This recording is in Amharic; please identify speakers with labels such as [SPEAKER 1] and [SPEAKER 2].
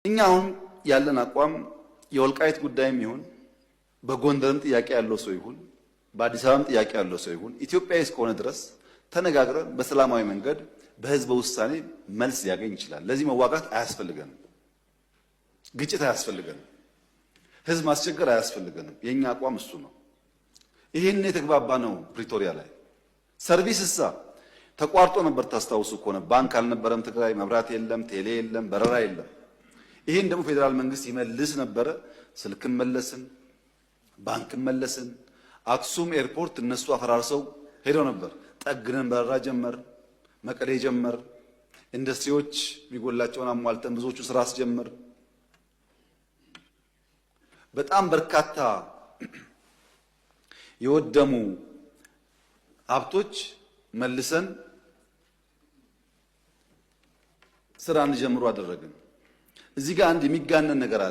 [SPEAKER 1] እኛ አሁን ያለን አቋም የወልቃይት ጉዳይም ይሁን በጎንደርም ጥያቄ ያለው ሰው ይሁን በአዲስ አበባም ጥያቄ ያለው ሰው ይሁን ኢትዮጵያዊ እስከሆነ ድረስ ተነጋግረን በሰላማዊ መንገድ በህዝብ ውሳኔ መልስ ሊያገኝ ይችላል። ለዚህ መዋጋት አያስፈልገንም፣ ግጭት አያስፈልገንም፣ ህዝብ ማስቸገር አያስፈልገንም። የኛ አቋም እሱ ነው። ይሄን የተግባባ ነው። ፕሪቶሪያ ላይ ሰርቪስሳ ተቋርጦ ነበር። ታስታውሱ ከሆነ ባንክ አልነበረም ትግራይ፣ መብራት የለም፣ ቴሌ የለም፣ በረራ የለም። ይሄን ደግሞ ፌደራል መንግስት ይመልስ ነበረ። ስልክም መለስን፣ ባንክም መለስን። አክሱም ኤርፖርት እነሱ አፈራርሰው ሄደው ነበር። ጠግነን በረራ ጀመር፣ መቀሌ ጀመር፣ ኢንዱስትሪዎች የሚጎላቸውን አሟልተን ብዙዎቹ ስራ አስጀመር። በጣም በርካታ የወደሙ ሀብቶች መልሰን ስራ እንጀምሩ አደረግን። እዚህ ጋር አንድ የሚጋነን ነገር አለ።